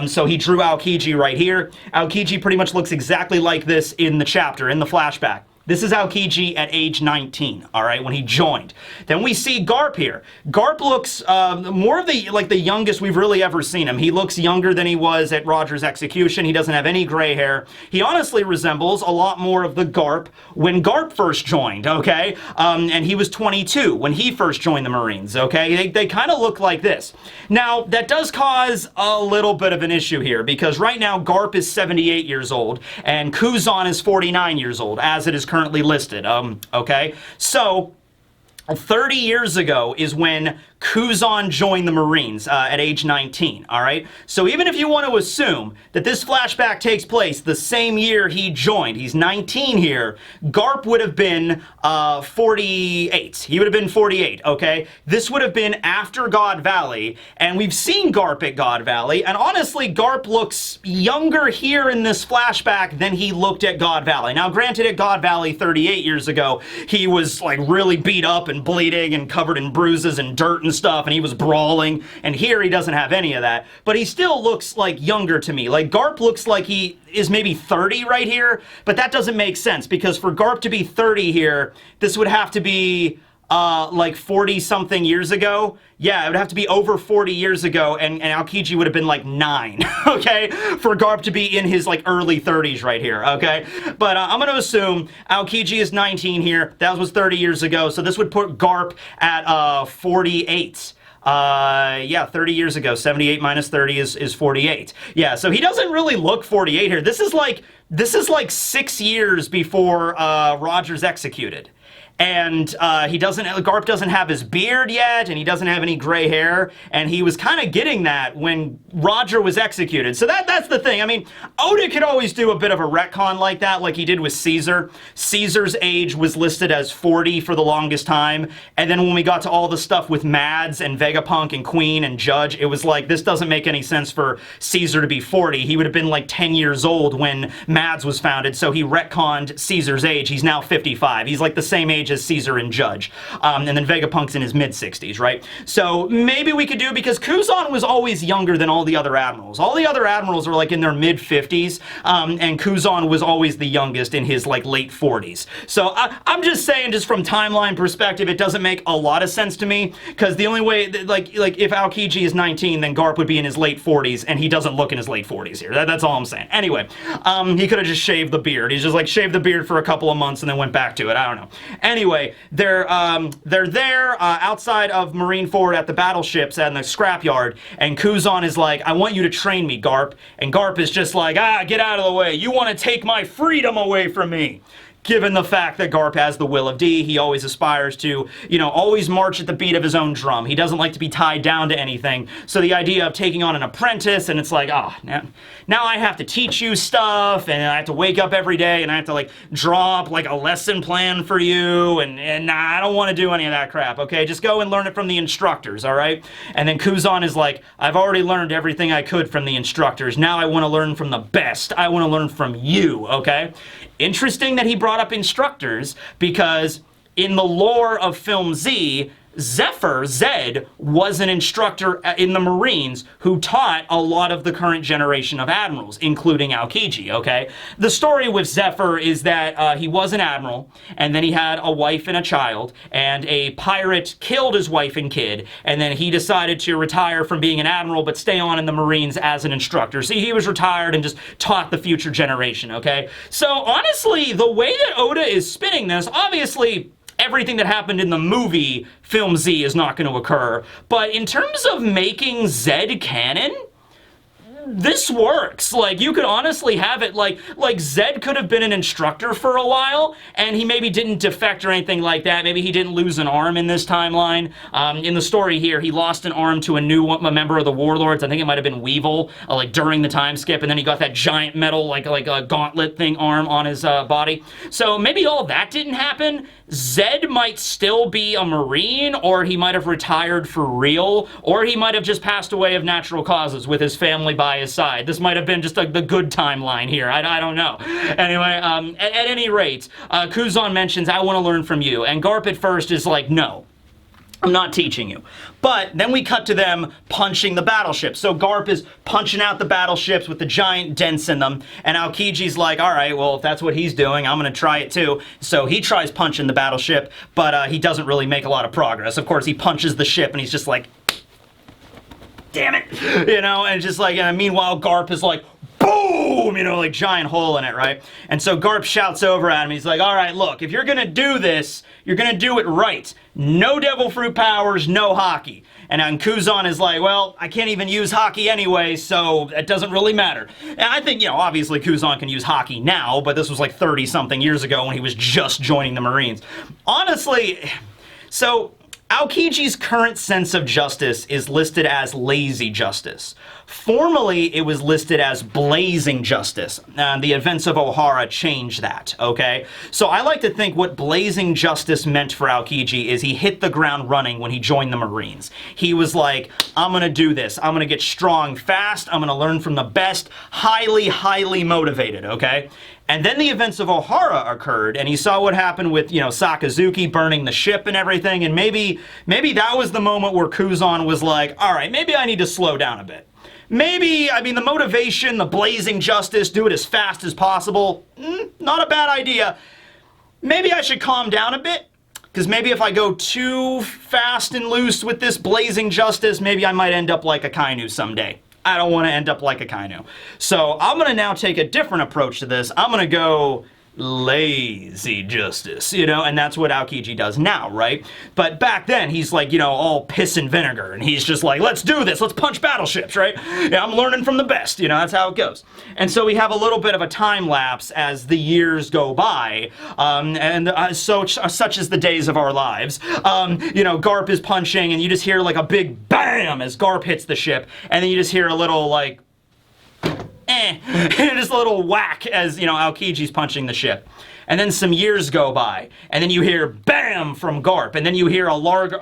so he drew Aokiji right here. Aokiji pretty much looks exactly like this in the chapter, in the flashback. This is Aokiji at age 19, all right, when he joined. Then we see Garp here. Garp looks more of the youngest we've really ever seen him. He looks younger than he was at Roger's execution. He doesn't have any gray hair. He honestly resembles a lot more of the Garp when Garp first joined, okay? And he was 22 when he first joined the Marines, okay? They kind of look like this. Now, that does cause a little bit of an issue here because right now Garp is 78 years old and Kuzan is 49 years old, as it is currently listed, okay? So, 30 years ago is when Kuzan joined the Marines at age 19, all right? So even if you want to assume that this flashback takes place the same year he joined, he's 19 here, Garp would have been 48. He would have been 48, okay? This would have been after God Valley, and we've seen Garp at God Valley, and honestly, Garp looks younger here in this flashback than he looked at God Valley. Now, granted, at God Valley 38 years ago, he was like really beat up and bleeding and covered in bruises and dirt and stuff, and he was brawling, and here he doesn't have any of that, but he still looks like younger to me. Like, Garp looks like he is maybe 30 right here, but that doesn't make sense, because for Garp to be 30 here, this would have to be like 40-something years ago. Yeah, it would have to be over 40 years ago, and Aokiji would have been like 9, okay? For Garp to be in his like early 30s right here, okay? But I'm going to assume Aokiji is 19 here. That was 30 years ago, so this would put Garp at 48. Yeah, 30 years ago. 78 minus 30 is 48. Yeah, so he doesn't really look 48 here. This is like 6 years before Roger's executed. And Garp doesn't have his beard yet, and he doesn't have any gray hair, and he was kind of getting that when Roger was executed. So that's the thing. I mean, Oda could always do a bit of a retcon like that, like he did with Caesar. Caesar's age was listed as 40 for the longest time, and then when we got to all the stuff with Mads and Vegapunk and Queen and Judge, it was like, this doesn't make any sense for Caesar to be 40. He would have been like 10 years old when Mads was founded, so he retconned Caesar's age. He's now 55. He's like the same age as Caesar and Judge. And then Vegapunk's in his mid-60s, right? So maybe we could do, because Kuzan was always younger than all the other admirals. All the other admirals were like in their mid-50s, and Kuzan was always the youngest in his like late 40s. So I'm just saying, just from timeline perspective, it doesn't make a lot of sense to me, because the only way, like if Aokiji is 19, then Garp would be in his late 40s, and he doesn't look in his late 40s here. That's all I'm saying. Anyway, he could have just shaved the beard. He's just like shaved the beard for a couple of months and then went back to it. I don't know. Anyway, they're there outside of Marineford at the battleships and the scrapyard, and Kuzan is like, I want you to train me, Garp. And Garp is just like, get out of the way. You want to take my freedom away from me. Given the fact that Garp has the will of D, he always aspires to, always march at the beat of his own drum. He doesn't like to be tied down to anything. So the idea of taking on an apprentice, and it's like, now I have to teach you stuff, and I have to wake up every day, and I have to, like, draw up, like, a lesson plan for you, and nah, I don't want to do any of that crap, okay? Just go and learn it from the instructors, all right? And then Kuzan is like, I've already learned everything I could from the instructors. Now I want to learn from the best. I want to learn from you, okay? Interesting that he brought up instructors, because in the lore of Film Z, Zed, was an instructor in the Marines who taught a lot of the current generation of admirals, including Aokiji, okay? The story with Zephyr is that he was an admiral, and then he had a wife and a child, and a pirate killed his wife and kid, and then he decided to retire from being an admiral but stay on in the Marines as an instructor. See, he was retired and just taught the future generation, okay? So honestly, the way that Oda is spinning this, obviously everything that happened in the movie Film Z is not going to occur, but in terms of making Zed canon, this works. Like, you could honestly have it like Zed could have been an instructor for a while, and he maybe didn't defect or anything like that. Maybe he didn't lose an arm in this timeline. In the story here, he lost an arm to a member of the Warlords. I think it might have been Weevil, like during the time skip, and then he got that giant metal, like a gauntlet thing arm on his body. So maybe all that didn't happen. Zed might still be a Marine, or he might have retired for real, or he might have just passed away of natural causes with his family by his side. This might have been just the good timeline here. I don't know. Anyway, at any rate, Kuzan mentions, I want to learn from you. And Garp at first is like, no, I'm not teaching you. But then we cut to them punching the battleships. So Garp is punching out the battleships with the giant dents in them, and Aokiji's like, all right, well, if that's what he's doing, I'm going to try it too. So he tries punching the battleship, but he doesn't really make a lot of progress. Of course, he punches the ship, and he's just like, damn it, you know, and just like, meanwhile, Garp is like, boom, you know, like giant hole in it, right? And so Garp shouts over at him, he's like, all right, look, if you're gonna do this, you're gonna do it right. No devil fruit powers, no hockey. And then Kuzan is like, well, I can't even use hockey anyway, so it doesn't really matter. And I think, you know, obviously Kuzan can use hockey now, but this was like 30-something years ago when he was just joining the Marines. Honestly, so Aokiji's current sense of justice is listed as lazy justice. Formerly, it was listed as blazing justice. The events of Ohara changed that, okay? So I like to think what blazing justice meant for Aokiji is he hit the ground running when he joined the Marines. He was like, I'm gonna do this. I'm gonna get strong fast. I'm gonna learn from the best. Highly, highly motivated, okay? And then the events of Ohara occurred, and he saw what happened with, you know, Sakazuki burning the ship and everything, and maybe that was the moment where Kuzan was like, all right, maybe I need to slow down a bit. Maybe, I mean, the motivation, the blazing justice, do it as fast as possible, not a bad idea. Maybe I should calm down a bit, because maybe if I go too fast and loose with this blazing justice, maybe I might end up like a Kainu someday. I don't want to end up like a Kainu. So I'm going to now take a different approach to this. I'm going to go lazy justice, you know, and that's what Aokiji does now, right? But back then, he's like, you know, all piss and vinegar, and he's just like, let's do this, let's punch battleships, right? Yeah, I'm learning from the best, you know, that's how it goes. And so we have a little bit of a time lapse as the years go by, such as the days of our lives. You know, Garp is punching, and you just hear like a big bam as Garp hits the ship, and then you just hear a little like, just a little whack as, you know, Aokiji's punching the ship. And then some years go by, and then you hear BAM from Garp, and then you hear a louder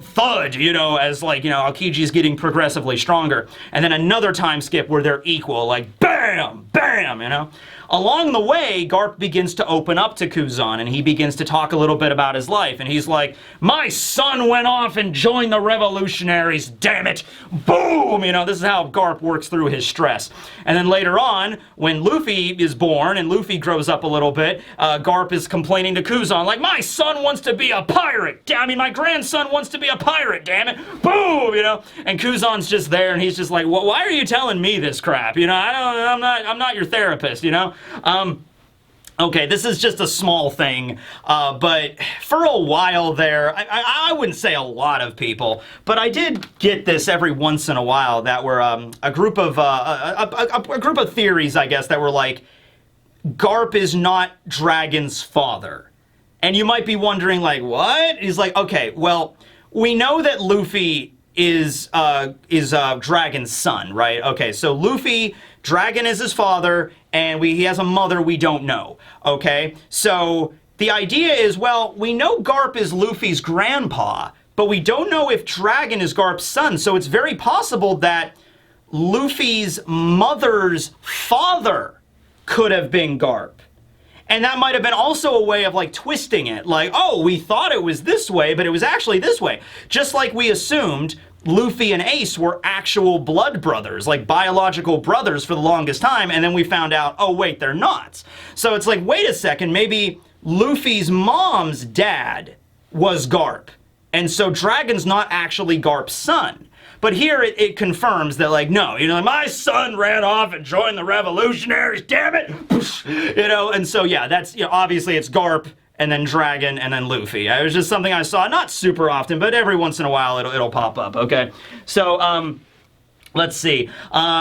thud, you know, as like, you know, Aokiji's getting progressively stronger. And then another time skip where they're equal, like BAM, BAM, you know. Along the way, Garp begins to open up to Kuzan, and he begins to talk a little bit about his life. And he's like, my son went off and joined the revolutionaries, damn it. Boom! You know, this is how Garp works through his stress. And then later on, when Luffy is born and Luffy grows up a little bit, Garp is complaining to Kuzan, like, my son wants to be a pirate. I mean, my grandson wants to be a pirate, damn it. Boom! You know, and Kuzan's just there, and he's just like, well, why are you telling me this crap? You know, I'm not your therapist, you know? Okay, this is just a small thing, but for a while there, I wouldn't say a lot of people, but I did get this every once in a while that were a group of theories, I guess, that were like, Garp is not Dragon's father. And you might be wondering, like, what? He's like, okay, well, we know that Luffy is Dragon's son, right? Okay, so Luffy, Dragon is his father, and he has a mother we don't know, okay? So the idea is, well, we know Garp is Luffy's grandpa, but we don't know if Dragon is Garp's son, so it's very possible that Luffy's mother's father could have been Garp. And that might have been also a way of like twisting it. Like, oh, we thought it was this way, but it was actually this way. Just like we assumed Luffy and Ace were actual blood brothers, like biological brothers for the longest time, and then we found out, oh wait, they're not. So it's like, wait a second, maybe Luffy's mom's dad was Garp, and so Dragon's not actually Garp's son. But here it confirms that, like, no, you know, my son ran off and joined the revolutionaries, damn it! You know, and so yeah, that's, you know, obviously it's Garp, and then Dragon, and then Luffy. It was just something I saw, not super often, but every once in a while it'll pop up, okay? So, let's see.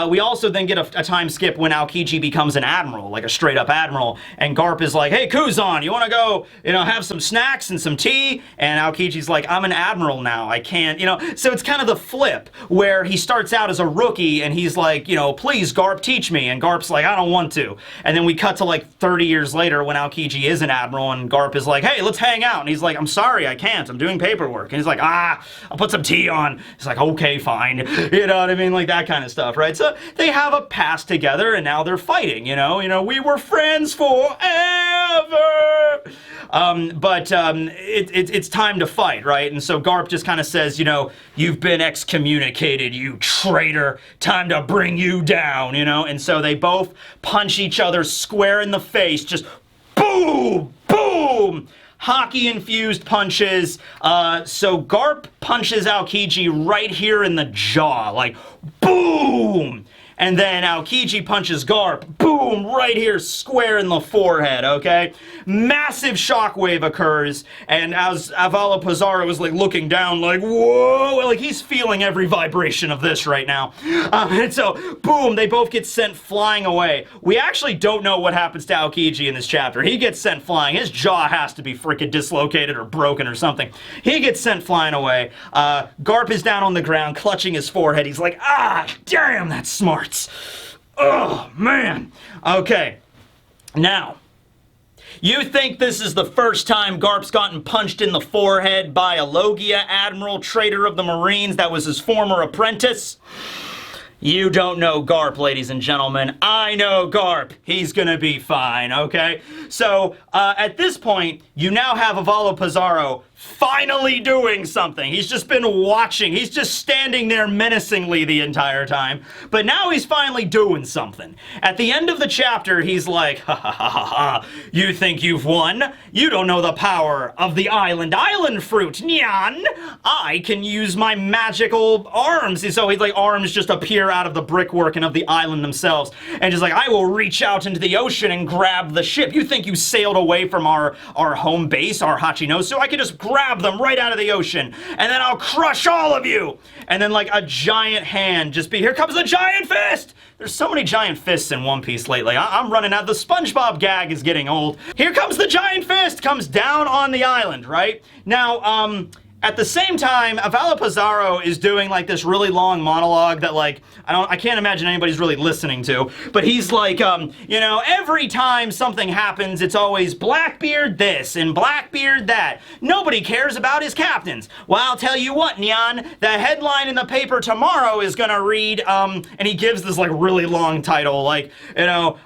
We also then get a time skip when Aokiji becomes an admiral, like a straight-up admiral, and Garp is like, hey, Kuzan, you want to go, you know, have some snacks and some tea? And Aokiji's like, I'm an admiral now, I can't, you know. So it's kind of the flip, where he starts out as a rookie, and he's like, you know, please, Garp, teach me. And Garp's like, I don't want to. And then we cut to like 30 years later when Aokiji is an admiral, and Garp is like, hey, let's hang out. And he's like, I'm sorry, I can't, I'm doing paperwork. And he's like, I'll put some tea on. He's like, okay, fine. You know what I mean? Like that kind of stuff, right? So they have a past together, and now they're fighting, you know, we were friends forever. It's time to fight, right? And so Garp just kind of says, you know, you've been excommunicated, you traitor, time to bring you down, you know? And so they both punch each other square in the face, just boom, boom, hockey-infused punches. So Garp punches Aokiji right here in the jaw, like, boom! And then Aokiji punches Garp, boom, right here, square in the forehead, okay? Massive shockwave occurs, and as Avala Pizarro is like looking down, like, whoa, like he's feeling every vibration of this right now. And so, boom, they both get sent flying away. We actually don't know what happens to Aokiji in this chapter. He gets sent flying. His jaw has to be freaking dislocated or broken or something. He gets sent flying away. Garp is down on the ground, clutching his forehead. He's like, ah, damn, that's smart. Oh, man. Okay. Now, you think this is the first time Garp's gotten punched in the forehead by a Logia admiral, traitor of the Marines that was his former apprentice? You don't know Garp, ladies and gentlemen. I know Garp. He's gonna be fine, okay? So, at this point, you now have Avala Pizarro finally doing something. He's just been watching. He's just standing there menacingly the entire time. But now he's finally doing something. At the end of the chapter, he's like, ha ha ha ha ha, you think you've won? You don't know the power of the island fruit, Nyan! I can use my magical arms. So he's like, arms just appear out of the brickwork and of the island themselves. And just like, I will reach out into the ocean and grab the ship. You think you sailed away from our home base, our Hachinosu? I can just grab them right out of the ocean, and then I'll crush all of you. And then like a giant hand just here comes a giant fist. There's so many giant fists in One Piece lately. I'm running out. The SpongeBob gag is getting old. Here comes the giant fist, comes down on the island, right? Now, at the same time, Avala Pizarro is doing like this really long monologue that like, I can't imagine anybody's really listening to, but he's like, you know, every time something happens, it's always Blackbeard this and Blackbeard that. Nobody cares about his captains. Well, I'll tell you what, Nyan, the headline in the paper tomorrow is gonna read, and he gives this like really long title, like, you know,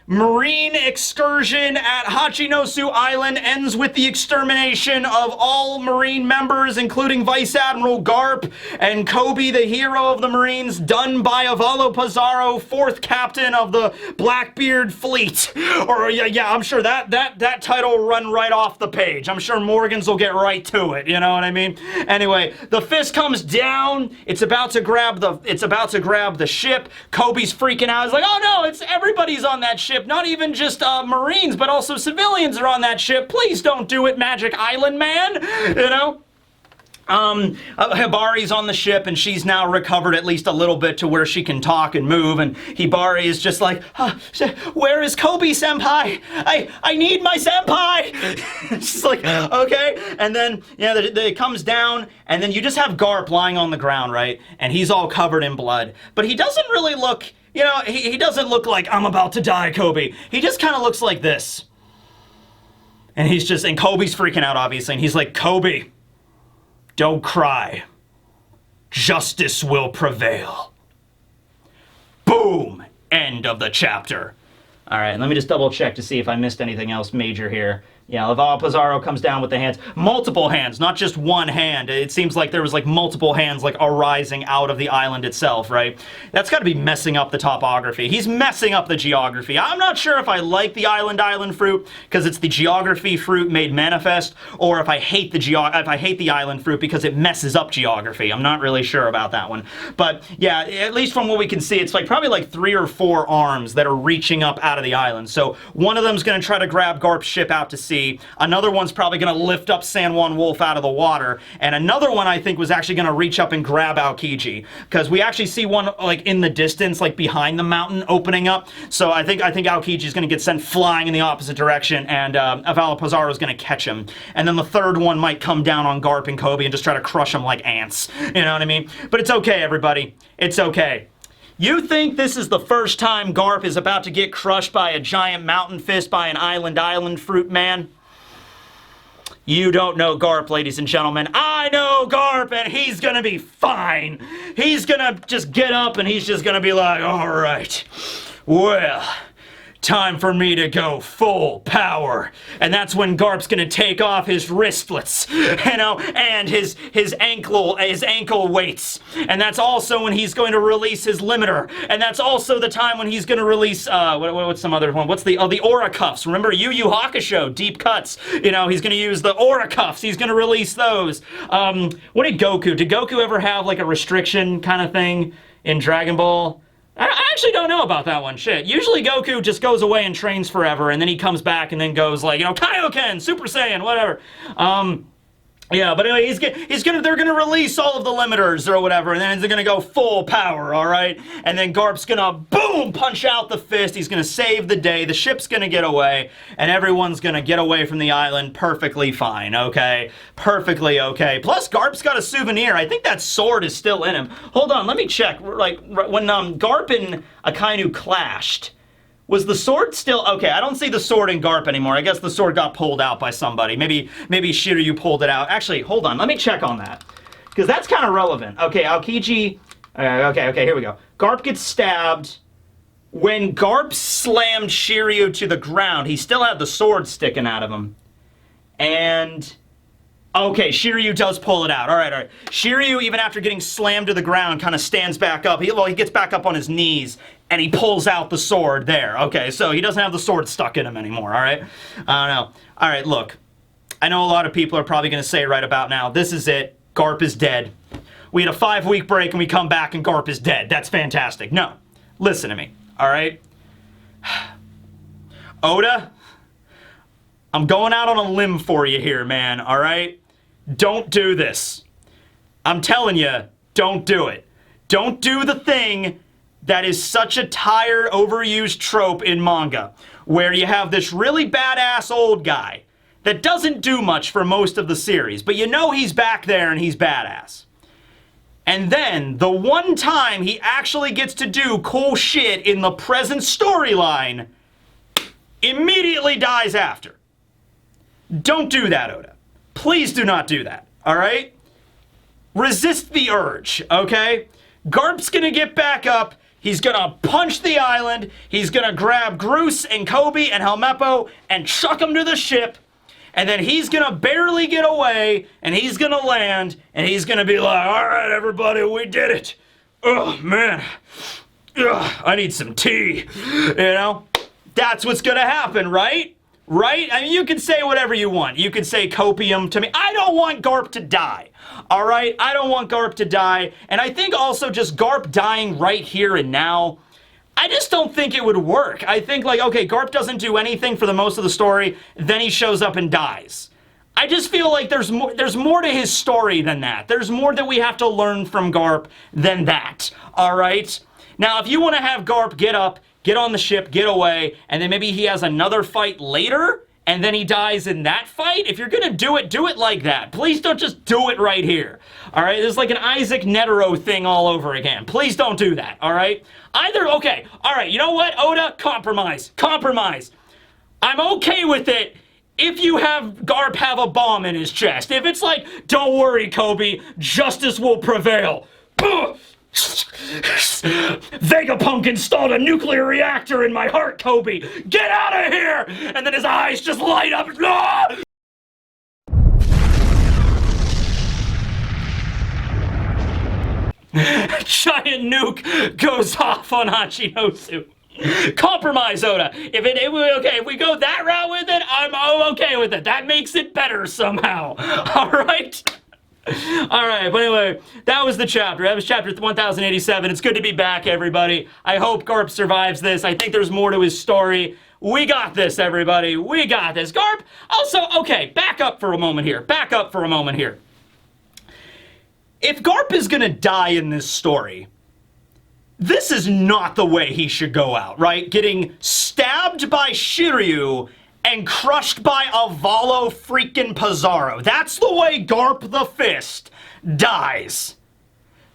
Marine excursion at Hachinosu Island ends with the extermination of all Marine members, including Vice Admiral Garp and Kobe, the hero of the Marines, done by Avala Pizarro, 4th captain of the Blackbeard fleet. Or yeah, I'm sure that title will run right off the page. I'm sure Morgans will get right to it, you know what I mean? Anyway, the fist comes down, it's about to grab the ship. Kobe's freaking out. He's like, oh no, it's everybody's on that ship, not even just Marines, but also civilians are on that ship. Please don't do it, Magic Island Man, you know? Hibari's on the ship, and she's now recovered at least a little bit to where she can talk and move, and Hibari is just like, where is Kobe senpai? I need my senpai! She's like, okay, and then, yeah, it comes down, and then you just have Garp lying on the ground, right, and he's all covered in blood, but he doesn't really look, you know, he doesn't look like, I'm about to die, Kobe. He just kind of looks like this. And he's just, and Kobe's freaking out, obviously, and he's like, Kobe, don't cry. Justice will prevail. Boom! End of the chapter. All right, let me just double check to see if I missed anything else major here. Yeah, Laval Pizarro comes down with the hands. Multiple hands, not just one hand. It seems like there was like multiple hands like arising out of the island itself, right? That's got to be messing up the topography. He's messing up the geography. I'm not sure if I like the island fruit because it's the geography fruit made manifest, or if I hate the island fruit because it messes up geography. I'm not really sure about that one. But yeah, at least from what we can see, it's like probably like 3 or 4 arms that are reaching up out of the island. So one of them's going to try to grab Garp's ship out to sea. Another one's probably going to lift up San Juan Wolf out of the water, and another one I think was actually going to reach up and grab Aokiji, because we actually see one like in the distance, like behind the mountain opening up. So I think Aokiji is going to get sent flying in the opposite direction, and Avala Pizarro is going to catch him. And then the third one might come down on Garp and Kobe and just try to crush them like ants. You know what I mean? But it's okay, everybody. It's okay. You think this is the first time Garp is about to get crushed by a giant mountain fist by an island fruit man? You don't know Garp, ladies and gentlemen. I know Garp, and he's gonna be fine. He's gonna just get up, and he's just gonna be like, all right, well, time for me to go full power. And that's when Garp's gonna take off his wristlets, you know, and his ankle weights. And that's also when he's going to release his limiter. And that's also the time when he's gonna release, what's some other one? What's the aura cuffs? Remember Yu Yu Hakusho, deep cuts. You know, he's gonna use the aura cuffs. He's gonna release those. What did Goku ever have like a restriction kind of thing in Dragon Ball? I actually don't know about that one. Shit. Usually Goku just goes away and trains forever, and then he comes back and then goes like, you know, Kaioken, Super Saiyan, whatever. Yeah, but anyway, they're gonna release all of the limiters or whatever, and then they're gonna go full power, all right? And then Garp's gonna, boom, punch out the fist. He's gonna save the day. The ship's gonna get away, and everyone's gonna get away from the island perfectly fine, okay? Perfectly okay. Plus, Garp's got a souvenir. I think that sword is still in him. Hold on, let me check. Like, when Garp and Akainu clashed, was the sword still... Okay, I don't see the sword in Garp anymore. I guess the sword got pulled out by somebody. Maybe Shiryu pulled it out. Actually, hold on. Let me check on that. Because that's kind of relevant. Okay, Aokiji... Okay, here we go. Garp gets stabbed. When Garp slammed Shiryu to the ground, he still had the sword sticking out of him. And... Okay, Shiryu does pull it out. All right. Shiryu, even after getting slammed to the ground, kind of stands back up. He gets back up on his knees, and he pulls out the sword there. Okay, so he doesn't have the sword stuck in him anymore, all right? I don't know. All right, look. I know a lot of people are probably going to say right about now, this is it. Garp is dead. We had a 5-week break, and we come back, and Garp is dead. That's fantastic. No. Listen to me, all right? Oda, I'm going out on a limb for you here, man, all right? Don't do this. I'm telling you, don't do it. Don't do the thing that is such a tired, overused trope in manga, where you have this really badass old guy that doesn't do much for most of the series, but you know he's back there and he's badass. And then, the one time he actually gets to do cool shit in the present storyline, immediately dies after. Don't do that, Oda. Please do not do that, all right? Resist the urge, okay? Garp's gonna get back up. He's gonna punch the island. He's gonna grab Groose and Kobe and Helmeppo and chuck them to the ship. And then he's gonna barely get away, and he's gonna land, and he's gonna be like, all right, everybody, we did it. Oh, man. Ugh, I need some tea. You know? That's what's gonna happen, right? Right? I mean, you can say whatever you want. You can say copium to me. I don't want Garp to die. All right? I don't want Garp to die. And I think also just Garp dying right here and now, I just don't think it would work. I think, like, okay, Garp doesn't do anything for the most of the story, then he shows up and dies. I just feel like there's more to his story than that. There's more that we have to learn from Garp than that. All right? Now, if you want to have Garp get up, get on the ship, get away, and then maybe he has another fight later, and then he dies in that fight. If you're gonna do it like that. Please don't just do it right here. All right, this is like an Isaac Netero thing all over again. Please don't do that, all right? Okay, all right, you know what, Oda? Compromise. I'm okay with it if you have Garp have a bomb in his chest. If it's like, don't worry, Kobe, justice will prevail. Vegapunk installed a nuclear reactor in my heart, Kobe! Get out of here! And then his eyes just light up. Ah! Giant nuke goes off on Hachinosu. Compromise, Oda. If we go that route with it, I'm okay with it. That makes it better somehow. All right? All right, but anyway, that was the chapter. That was chapter 1087. It's good to be back, everybody. I hope Garp survives this. I think there's more to his story. We got this, everybody. We got this. Garp, also, okay, back up for a moment here. Back up for a moment here. If Garp is gonna die in this story, this is not the way he should go out, right? Getting stabbed by Shiryu and crushed by Avalo freaking Pizarro. That's the way Garp the Fist dies.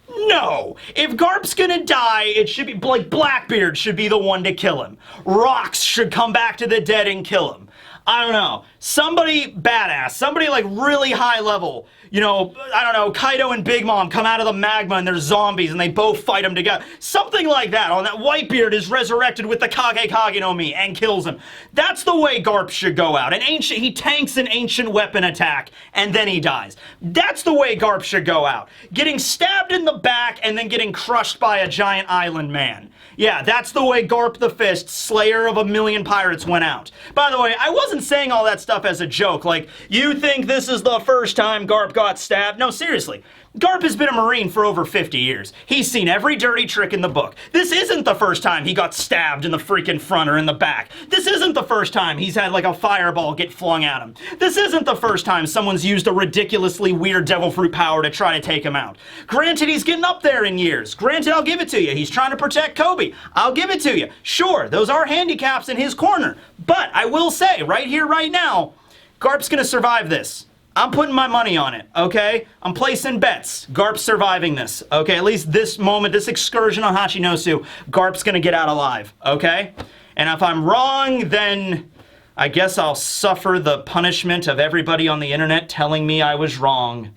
No. If Garp's gonna die, it should be like Blackbeard should be the one to kill him. Rox should come back to the dead and kill him. I don't know. Somebody badass, somebody like really high level. You know, I don't know, Kaido and Big Mom come out of the magma and they're zombies and they both fight them together. Something like that. On that Whitebeard is resurrected with the Kage no Mi and kills him. That's the way Garp should go out. He tanks an ancient weapon attack and then he dies. That's the way Garp should go out. Getting stabbed in the back and then getting crushed by a giant island man. Yeah, that's the way Garp the Fist, slayer of 1,000,000 pirates, went out. By the way, I wasn't saying all that stuff as a joke. Like, you think this is the first time Garp got stabbed? No, seriously. Garp has been a Marine for over 50 years. He's seen every dirty trick in the book. This isn't the first time he got stabbed in the freaking front or in the back. This isn't the first time he's had like a fireball get flung at him. This isn't the first time someone's used a ridiculously weird devil fruit power to try to take him out. Granted, he's getting up there in years. Granted, I'll give it to you. He's trying to protect Kobe. I'll give it to you. Sure, those are handicaps in his corner. But I will say, right here, right now, Garp's gonna survive this. I'm putting my money on it, okay? I'm placing bets. Garp's surviving this, okay? At least this moment, this excursion on Hachinosu, Garp's gonna get out alive, okay? And if I'm wrong, then I guess I'll suffer the punishment of everybody on the internet telling me I was wrong.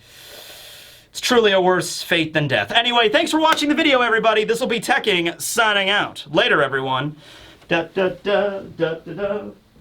It's truly a worse fate than death. Anyway, thanks for watching the video, everybody. This will be Tekking signing out. Later, everyone. Da, da, da, da, da, da.